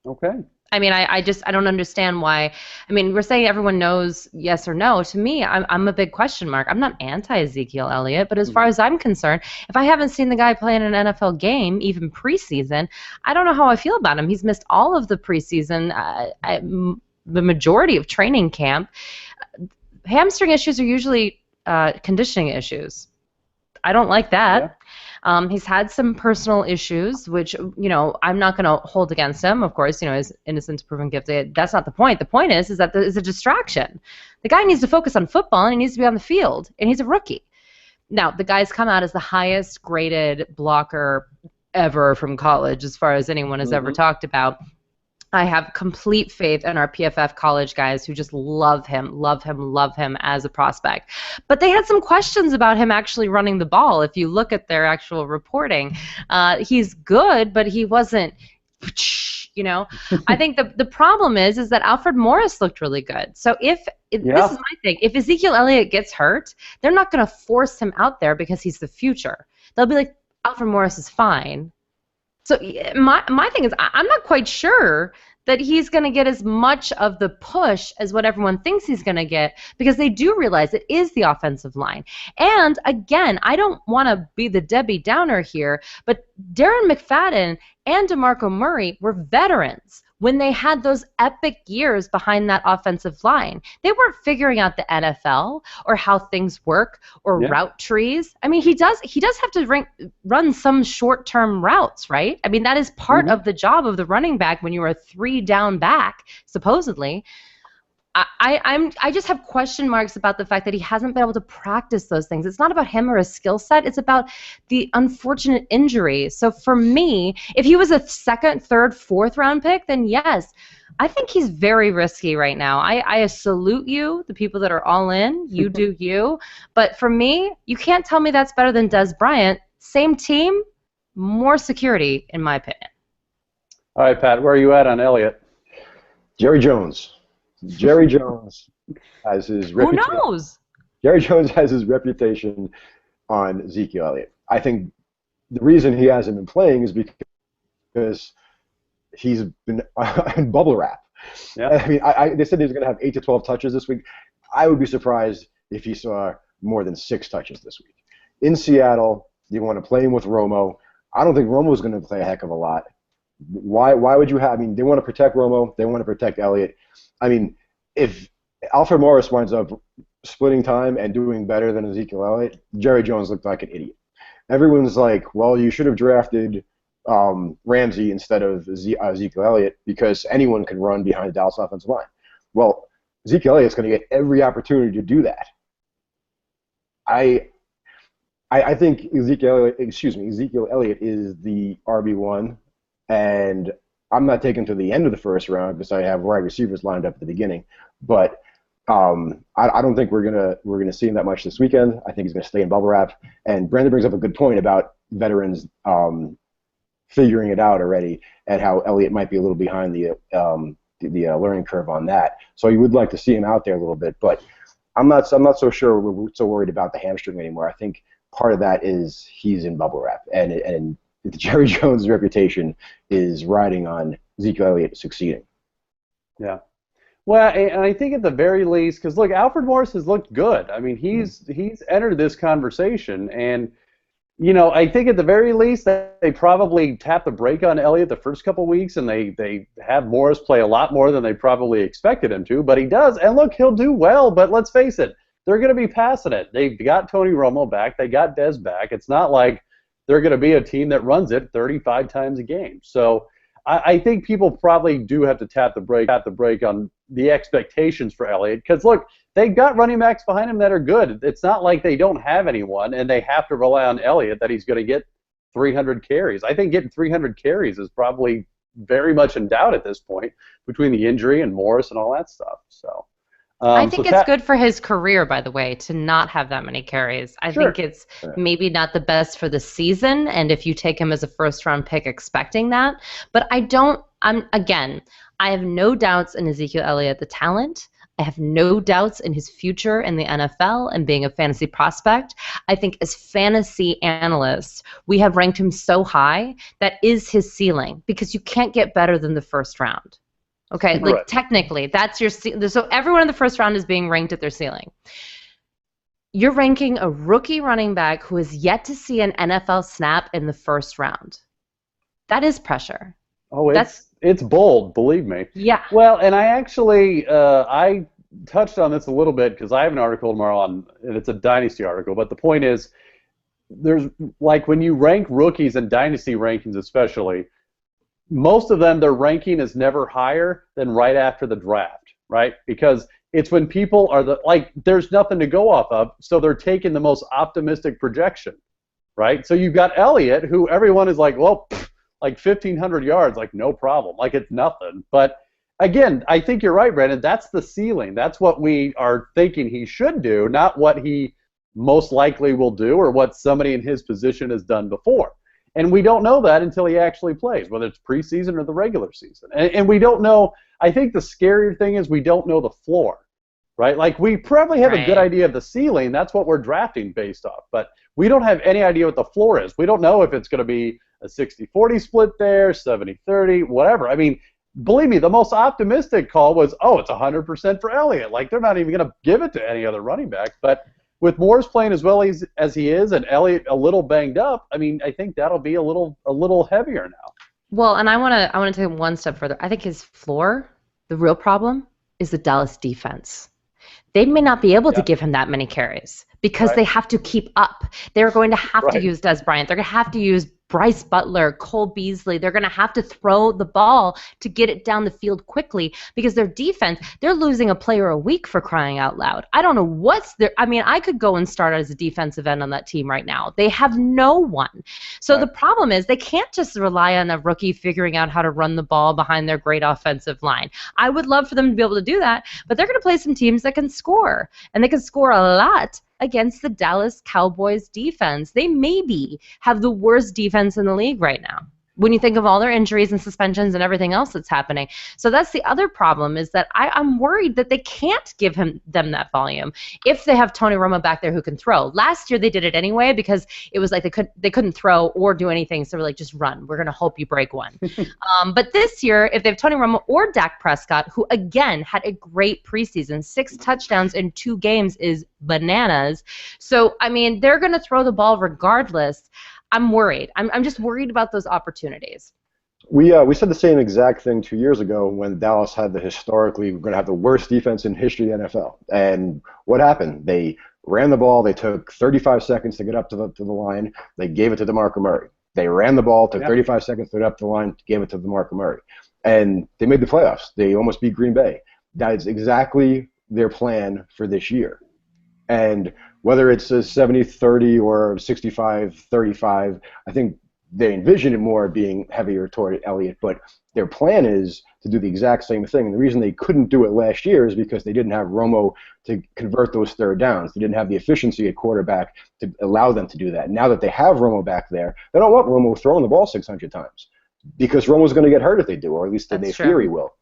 Okay. I mean, I don't understand why. I mean, we're saying everyone knows yes or no. To me, I'm a big question mark. I'm not anti-Ezekiel Elliott, but as far as I'm concerned, if I haven't seen the guy play in an NFL game, even preseason, I don't know how I feel about him. He's missed all of the preseason, the majority of training camp. Hamstring issues are usually conditioning issues. I don't like that. Yeah. He's had some personal issues, which, I'm not going to hold against him. Of course, his innocence proven guilty. That's not the point. The point is that it's a distraction. The guy needs to focus on football, and he needs to be on the field, and he's a rookie. Now, the guy's come out as the highest graded blocker ever from college, as far as anyone has ever talked about. I have complete faith in our PFF college guys who just love him as a prospect. But they had some questions about him actually running the ball. If you look at their actual reporting, he's good, but he wasn't, I think the problem is that Alfred Morris looked really good. So this is my thing. If Ezekiel Elliott gets hurt, they're not going to force him out there because he's the future. They'll be like, Alfred Morris is fine. So my thing is, I'm not quite sure that he's going to get as much of the push as what everyone thinks he's going to get because they do realize it is the offensive line. And, again, I don't want to be the Debbie Downer here, but Darren McFadden and DeMarco Murray were veterans when they had those epic years behind that offensive line. They weren't figuring out the NFL or how things work or route trees. I mean, he does have to run some short-term routes, right? I mean, that is part of the job of the running back when you are a 3-down back, supposedly. I just have question marks about the fact that he hasn't been able to practice those things. It's not about him or his skill set. It's about the unfortunate injury. So for me, if he was a 2nd, 3rd, 4th round pick, then yes, I think he's very risky right now. I salute you, the people that are all in. You do you. But for me, you can't tell me that's better than Des Bryant. Same team, more security, in my opinion. All right, Pat, where are you at on Elliott? Jerry Jones has his reputation. Who knows? Jerry Jones has his reputation on Ezekiel Elliott. I think the reason he hasn't been playing is because he's been on bubble wrap. Yeah. I mean, they said he was going to have 8 to 12 touches this week. I would be surprised if he saw more than 6 touches this week. In Seattle, you want to play him with Romo. I don't think Romo's going to play a heck of a lot. Why would you have? I mean, they want to protect Romo. They want to protect Elliott. I mean, if Alfred Morris winds up splitting time and doing better than Ezekiel Elliott, Jerry Jones looked like an idiot. Everyone's like, well, you should have drafted Ramsey instead of Ezekiel Elliott because anyone can run behind the Dallas offensive line. Well, Ezekiel Elliott's going to get every opportunity to do that. I think Ezekiel Elliott is the RB1 and I'm not taking to the end of the first round because I have wide receivers lined up at the beginning. But I don't think we're gonna see him that much this weekend. I think he's gonna stay in bubble wrap. And Brandon brings up a good point about veterans figuring it out already, and how Elliott might be a little behind the learning curve on that. So you would like to see him out there a little bit, but I'm not so sure we're so worried about the hamstring anymore. I think part of that is he's in bubble wrap, and Jerry Jones' reputation is riding on Ezekiel Elliott succeeding. Yeah. Well, and I think at the very least, because look, Alfred Morris has looked good. I mean, he's entered this conversation, and I think at the very least they probably tap the brake on Elliott the first couple weeks, and they have Morris play a lot more than they probably expected him to. But he does, and look, he'll do well. But let's face it, they're going to be passing it. They've got Tony Romo back. They got Dez back. It's not like they're going to be a team that runs it 35 times a game. So I think people probably do have to tap the brake on the expectations for Elliott, because look, they've got running backs behind him that are good. It's not like they don't have anyone and they have to rely on Elliott that he's going to get 300 carries. I think getting 300 carries is probably very much in doubt at this point between the injury and Morris and all that stuff. So I think it's good for his career, by the way, to not have that many carries. I think it's maybe not the best for the season, and if you take him as a first-round pick expecting that. But I have no doubts in Ezekiel Elliott, the talent. I have no doubts in his future in the NFL and being a fantasy prospect. I think as fantasy analysts, we have ranked him so high that is his ceiling, because you can't get better than the first round. Okay, like technically, that's your so everyone in the first round is being ranked at their ceiling. You're ranking a rookie running back who has yet to see an NFL snap in the first round. That is pressure. Oh, it's bold, believe me. Yeah. Well, and I actually I touched on this a little bit because I have an article tomorrow and it's a Dynasty article. But the point is, there's like when you rank rookies in Dynasty rankings, especially, most of them, their ranking is never higher than right after the draft, right? Because it's when people are there's nothing to go off of, so they're taking the most optimistic projection, right? So you've got Elliott, who everyone is like, well, like 1,500 yards, like no problem, like it's nothing. But again, I think you're right, Brandon. That's the ceiling. That's what we are thinking he should do, not what he most likely will do or what somebody in his position has done before. And we don't know that until he actually plays, whether it's preseason or the regular season. And we don't know. I think the scarier thing is we don't know the floor, right? Like we probably have a good idea of the ceiling. That's what we're drafting based off. But we don't have any idea what the floor is. We don't know if it's going to be a 60-40 split there, 70-30, whatever. I mean, believe me, the most optimistic call was, oh, it's 100% for Elliott. Like they're not even going to give it to any other running back. But with Morris playing as well as he is and Elliott a little banged up, I mean, I think that'll be a little heavier now. Well, and I want to take it one step further. I think his floor, the real problem, is the Dallas defense. They may not be able to give him that many carries because they have to keep up. They're going to have to use Des Bryant. They're going to have to use Bryce Butler, Cole Beasley. They're going to have to throw the ball to get it down the field quickly because their defense, they're losing a player a week, for crying out loud. I don't know what's there. I mean, I could go and start as a defensive end on that team right now. They have no one. So the problem is they can't just rely on a rookie figuring out how to run the ball behind their great offensive line. I would love for them to be able to do that, but they're going to play some teams that can score, and they can score a lot against the Dallas Cowboys defense. They maybe have the worst defense in the league right now when you think of all their injuries and suspensions and everything else that's happening. So that's the other problem, is that I'm worried that they can't give them that volume if they have Tony Romo back there who can throw. Last year they did it anyway because it was like they couldn't throw or do anything, so we're like, just run. We're going to hope you break one. But this year, if they have Tony Romo or Dak Prescott, who again had a great preseason, 6 touchdowns in 2 games is bananas. So, I mean, they're going to throw the ball regardless. I'm worried. I'm just worried about those opportunities. We said the same exact thing 2 years ago when Dallas had we're going to have the worst defense in history of the NFL. And what happened? They ran the ball. They took 35 seconds to get up to the line. They gave it to DeMarco Murray. They ran the ball, took 35 seconds to get up to the line, gave it to DeMarco Murray. And they made the playoffs. They almost beat Green Bay. That is exactly their plan for this year. And whether it's a 70-30 or 65-35, I think they envision it more being heavier toward Elliott, but their plan is to do the exact same thing. And the reason they couldn't do it last year is because they didn't have Romo to convert those third downs. They didn't have the efficiency at quarterback to allow them to do that. Now that they have Romo back there, they don't want Romo throwing the ball 600 times because Romo's going to get hurt if they do, or at least they fear he will.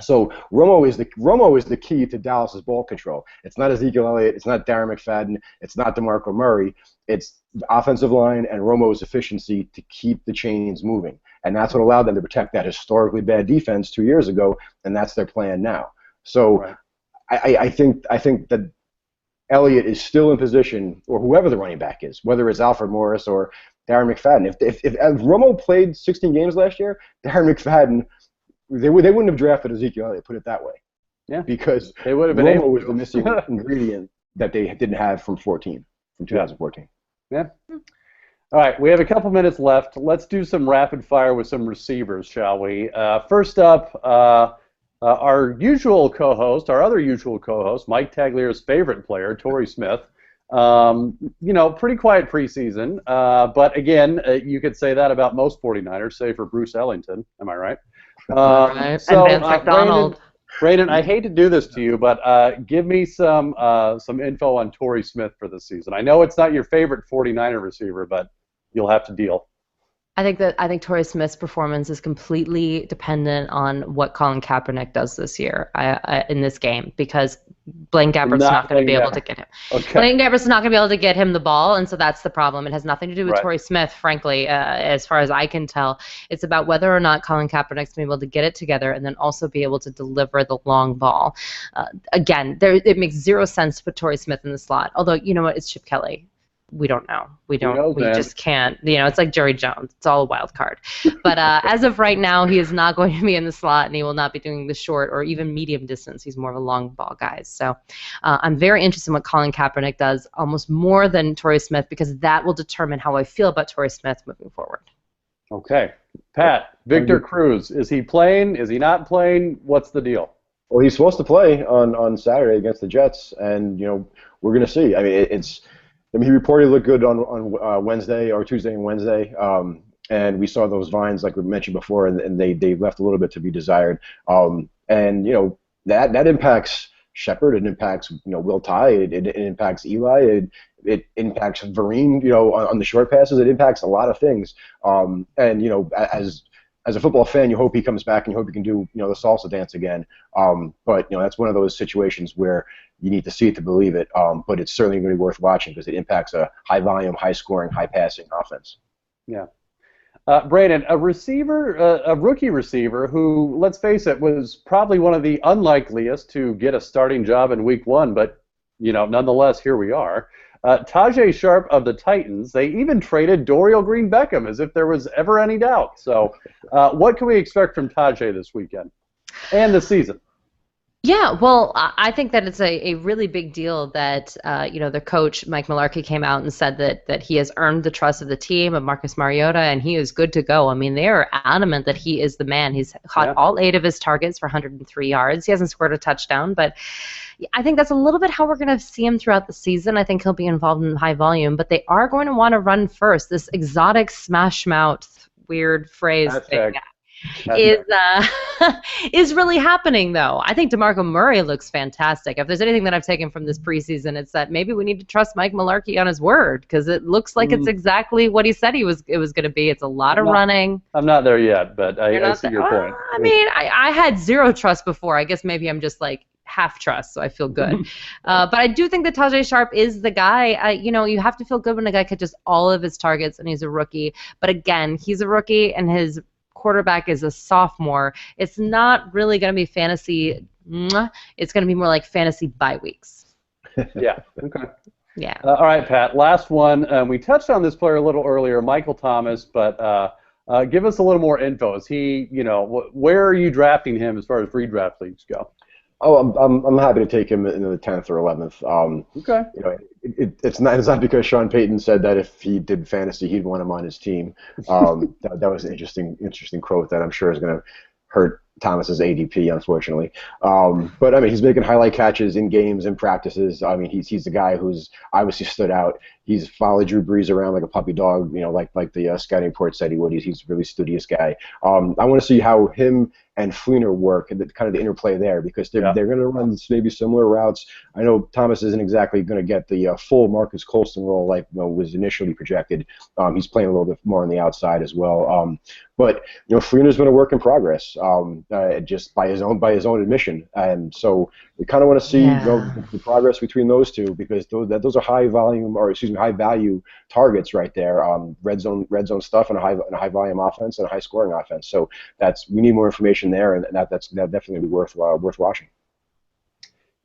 So Romo is the key to Dallas's ball control. It's not Ezekiel Elliott. It's not Darren McFadden. It's not DeMarco Murray. It's the offensive line and Romo's efficiency to keep the chains moving. And that's what allowed them to protect that historically bad defense 2 years ago, and that's their plan now. So right. I think that Elliott is still in position, or whoever the running back is, whether it's Alfred Morris or Darren McFadden. If Romo played 16 games last year, Darren McFadden, they wouldn't have drafted Ezekiel Elliott, put it that way. Yeah. Because they would have been Romo was the missing ingredient that they didn't have from 2014. Yeah. All right, we have a couple minutes left. Let's do some rapid fire with some receivers, shall we? First up, our other usual co-host, Mike Taglier's favorite player, Torrey Smith. Pretty quiet preseason, but again, you could say that about most 49ers, save for Bruce Ellington. Am I right? Right. So, and Vance McDonald. Brandon, I hate to do this to you, but give me some info on Torrey Smith for this season. I know it's not your favorite 49er receiver, but you'll have to deal. I think Torrey Smith's performance is completely dependent on what Colin Kaepernick does this year in this game, because Blaine Gabbert's not going to be able to get him. Okay. Blaine Gabbert's not going to be able to get him the ball, and so that's the problem. It has nothing to do with Torrey Smith, frankly, as far as I can tell. It's about whether or not Colin Kaepernick's going to be able to get it together and then also be able to deliver the long ball. Again, it makes zero sense to put Torrey Smith in the slot, although, you know what, it's Chip Kelly. We don't know. We just can't. It's like Jerry Jones. It's all a wild card. But as of right now, he is not going to be in the slot, and he will not be doing the short or even medium distance. He's more of a long ball guy. So I'm very interested in what Colin Kaepernick does, almost more than Torrey Smith, because that will determine how I feel about Torrey Smith moving forward. Okay. Pat, Victor Cruz, is he playing? Is he not playing? What's the deal? Well, he's supposed to play on Saturday against the Jets, and we're going to see. I mean, he reportedly looked good on Wednesday or Tuesday and Wednesday, and we saw those vines like we mentioned before, and they left a little bit to be desired. And that impacts Shepard, it impacts Will Tye, it impacts Eli, it impacts Vereen, on the short passes, it impacts a lot of things. And as a football fan, you hope he comes back and you hope he can do the salsa dance again. But that's one of those situations where you need to see it to believe it. But it's certainly going to be worth watching because it impacts a high volume, high scoring, high passing offense. Yeah. Brandon, a rookie receiver who, let's face it, was probably one of the unlikeliest to get a starting job in Week 1, but nonetheless, here we are. Tajay Sharp of the Titans, they even traded Dorial Green-Beckham as if there was ever any doubt. So what can we expect from Tajay this weekend and this season? Yeah, well, I think that it's a really big deal that the coach, Mike Mularkey, came out and said that he has earned the trust of the team, of Marcus Mariota, and he is good to go. I mean, they are adamant that he is the man. He's caught all 8 of his targets for 103 yards. He hasn't scored a touchdown, but I think that's a little bit how we're going to see him throughout the season. I think he'll be involved in high volume, but they are going to want to run first. This exotic smash mouth, weird phrase thing is really happening, though. I think DeMarco Murray looks fantastic. If there's anything that I've taken from this preseason, it's that maybe we need to trust Mike Mularkey on his word, because it looks like it's exactly what he said it was going to be. It's a lot of running. I'm not there yet, but I see your point. I mean, I had zero trust before. I guess maybe I'm just like half trust, so I feel good. But I do think that Tajay Sharp is the guy. You have to feel good when a guy catches all of his targets and he's a rookie. But again, he's a rookie and his quarterback is a sophomore. It's not really going to be fantasy. It's going to be more like fantasy bye weeks. Yeah. Okay. Yeah. All right, Pat. Last one. We touched on this player a little earlier, Michael Thomas, but give us a little more info. Is he, where are you drafting him as far as redraft leagues go? Oh, I'm happy to take him in the 10th or 11th. Okay. It's not because Sean Payton said that if he did fantasy, he'd want him on his team. That was an interesting quote that I'm sure is going to hurt Thomas's ADP, unfortunately. But I mean, he's making highlight catches in games and practices. I mean, he's the guy who's obviously stood out. He's followed Drew Brees around like a puppy dog, like the scouting report said he would. He's a really studious guy. I want to see how him and Fleener work and kind of the interplay there, because they're going to run maybe similar routes. I know Thomas isn't exactly going to get the full Marcus Colston role like was initially projected. He's playing a little bit more on the outside as well. But Fleener's been a work in progress, just by his own admission, and so we kind of want to see the progress between those two, because those are high value targets right there. Red zone stuff, and a high volume offense and a high scoring offense. So we need more information there, and that definitely be worth watching.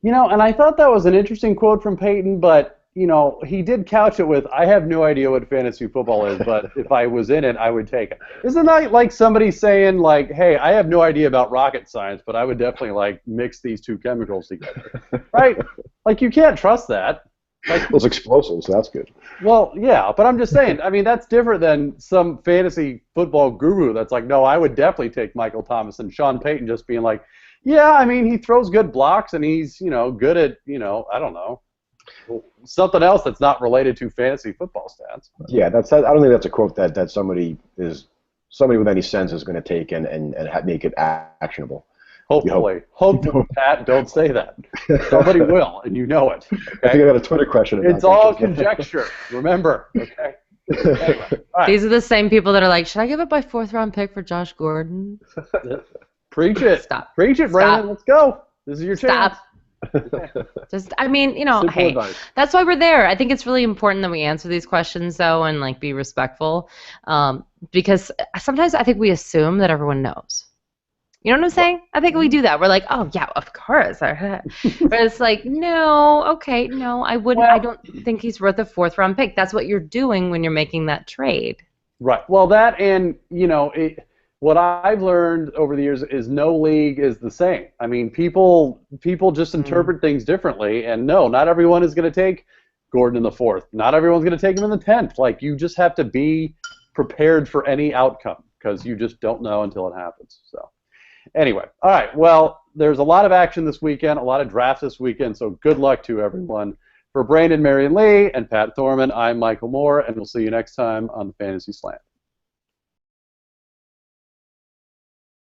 And I thought that was an interesting quote from Peyton, but he did couch it with, I have no idea what fantasy football is, but if I was in it, I would take it. Isn't that like somebody saying, like, hey, I have no idea about rocket science, but I would definitely, like, mix these two chemicals together, right? Like, you can't trust that. Like, those explosives, so that's good. Well, yeah, but I'm just saying, I mean, that's different than some fantasy football guru that's like, no, I would definitely take Michael Thomas, and Sean Payton just being like, yeah, I mean, he throws good blocks, and he's, good at, I don't know, something else that's not related to fantasy football stats. Yeah, I don't think that's a quote that somebody with any sense is going to take and make it actionable. Hopefully. Pat, don't say that. Somebody will, and you know it. Okay? I think I got a Twitter question about it's all conjecture, remember, okay? Anyway, right. These are the same people that are like, should I give up my 4th-round pick for Josh Gordon? Preach it. Stop. Preach it, Brandon. Let's go. This is your chance. Just, I mean, hey, advice. That's why we're there. I think it's really important that we answer these questions, though, and, like, be respectful, because sometimes I think we assume that everyone knows. You know what I'm saying? I think we do that. We're like, oh, yeah, of course. But it's like, no, okay, no, I wouldn't. I don't think he's worth a 4th-round pick. That's what you're doing when you're making that trade. Right. Well, that and, what I've learned over the years is no league is the same. I mean, people just interpret things differently, and no, not everyone is going to take Gordon in the 4th. Not everyone's going to take him in the 10th. Like, you just have to be prepared for any outcome, because you just don't know until it happens. So, anyway, all right. Well, there's a lot of action this weekend, a lot of drafts this weekend, so good luck to everyone. For Brandon, Marianne Lee, and Pat Thorman, I'm Michael Moore, and we'll see you next time on the Fantasy Slant.